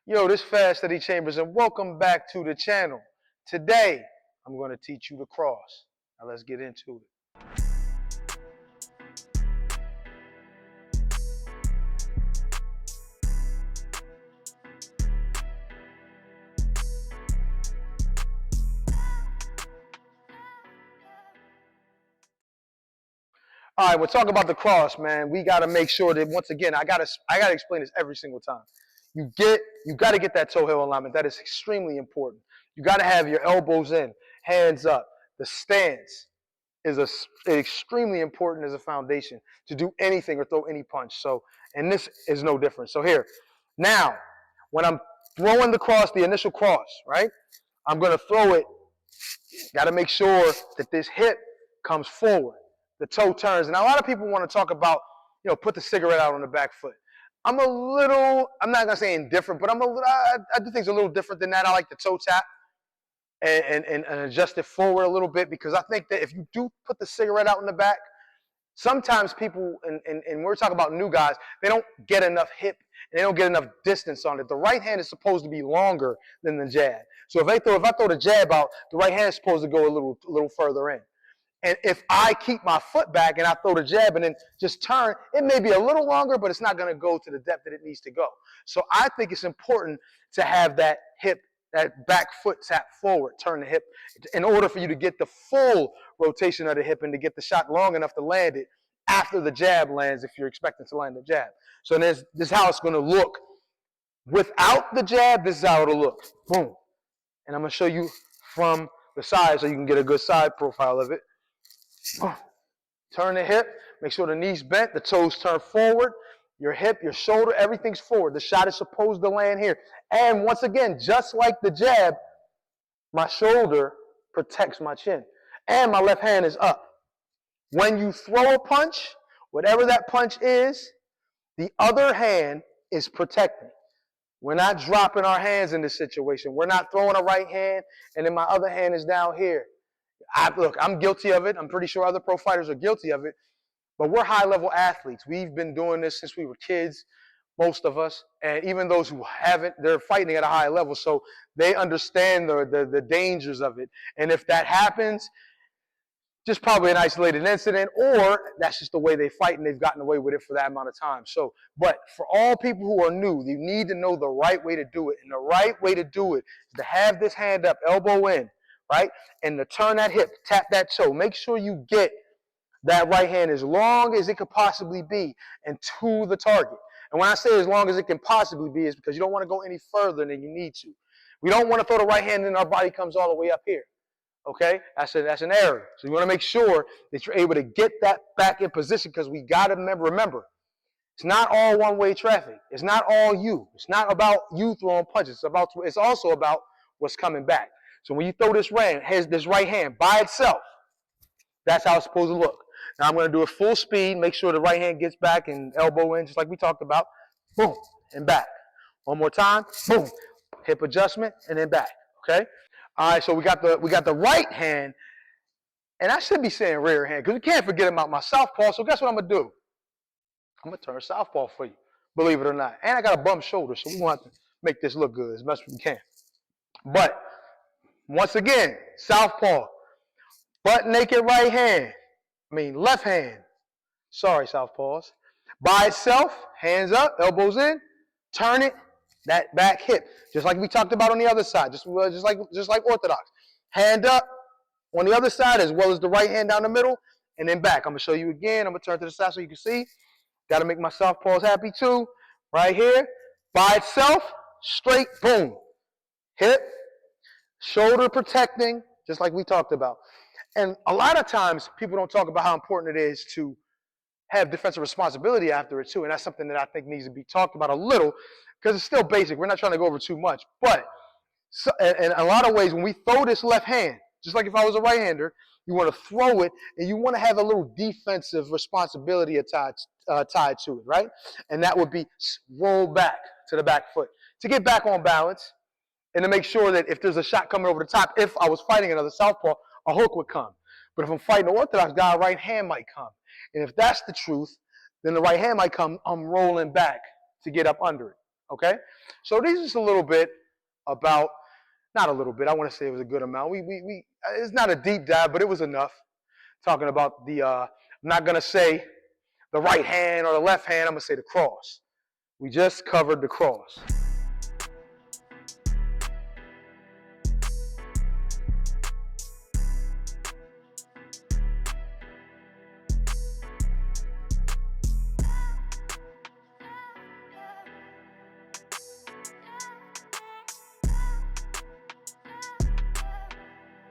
Yo, this Fast Eddie Chambers, and welcome back to the channel. Today, I'm going to teach you the cross. Now let's get into it. All right, we're talking about the cross, man. We got to make sure that, once again, I gotta explain this every single time. You got to get that toe heel alignment. That is extremely important. You got to have your elbows in, hands up. The stance is extremely important as a foundation to do anything or throw any punch. So, and this is no different. So here, now, when I'm throwing the cross, the initial cross, right? I'm going to throw it. Got to make sure that this hip comes forward. The toe turns. And a lot of people want to talk about, put the cigarette out on the back foot. I'm not going to say indifferent, but I do things a little different than that. I like the toe tap and adjust it forward a little bit, because I think that if you do put the cigarette out in the back, sometimes people, and we're talking about new guys, they don't get enough hip and they don't get enough distance on it. The right hand is supposed to be longer than the jab. So if I throw the jab out, the right hand is supposed to go a little further in. And if I keep my foot back and I throw the jab and then just turn, it may be a little longer, but it's not going to go to the depth that it needs to go. So I think it's important to have that hip, that back foot tap forward, turn the hip, in order for you to get the full rotation of the hip and to get the shot long enough to land it after the jab lands, if you're expecting to land the jab. So this is how it's going to look. Without the jab, this is how it'll look. Boom. And I'm going to show you from the side so you can get a good side profile of it. Turn the hip, make sure the knee's bent, the toes turn forward, your hip, your shoulder, everything's forward. The shot is supposed to land here. And once again, just like the jab, my shoulder protects my chin. And my left hand is up. When you throw a punch, whatever that punch is, the other hand is protecting. We're not dropping our hands in this situation. We're not throwing a right hand and then my other hand is down here. Look, I'm guilty of it. I'm pretty sure other pro fighters are guilty of it. But we're high-level athletes. We've been doing this since we were kids, most of us. And even those who haven't, they're fighting at a high level. So they understand the dangers of it. And if that happens, just probably an isolated incident, or that's just the way they fight and they've gotten away with it for that amount of time. So, but for all people who are new, you need to know the right way to do it. And the right way to do it is to have this hand up, elbow in, right? And to turn that hip, tap that toe. Make sure you get that right hand as long as it could possibly be and to the target. And when I say as long as it can possibly be, is because you don't want to go any further than you need to. We don't want to throw the right hand and our body comes all the way up here. Okay? That's an error. So you want to make sure that you're able to get that back in position, because we got to remember, it's not all one-way traffic. It's not all you. It's not about you throwing punches. It's also about what's coming back. So when you throw this right hand by itself, that's how it's supposed to look. Now I'm going to do it full speed. Make sure the right hand gets back and elbow in, just like we talked about. Boom, and back. One more time. Boom, hip adjustment, and then back. Okay. All right. So we got the right hand, and I should be saying rear hand because we can't forget about my southpaw. So guess what I'm gonna do? I'm gonna turn southpaw for you, believe it or not. And I got a bum shoulder, so we want to make this look good as best we can. But once again, southpaw, butt naked right hand. Left hand. Sorry, southpaws. By itself, hands up, elbows in, turn it, that back hip. Just like we talked about on the other side, just like orthodox. Hand up on the other side as well as the right hand down the middle, and then back. I'm going to show you again. I'm going to turn to the side so you can see. Got to make my southpaws happy too. Right here. By itself, straight, boom. Hip, shoulder protecting, just like we talked about. And a lot of times, people don't talk about how important it is to have defensive responsibility after it too. And that's something that I think needs to be talked about a little, because it's still basic. We're not trying to go over too much. But in a lot of ways, when we throw this left hand, just like if I was a right-hander, you want to throw it, and you want to have a little defensive responsibility tied to it, right? And that would be roll back to the back foot to get back on balance, and to make sure that if there's a shot coming over the top, if I was fighting another southpaw, a hook would come. But if I'm fighting an orthodox guy, a right hand might come. And if that's the truth, then the right hand might come, I'm rolling back to get up under it. Okay? So this is a little bit about, not a little bit, I want to say it was a good amount. It's not a deep dive, but it was enough. Talking about I'm not going to say the right hand or the left hand, I'm going to say the cross. We just covered the cross.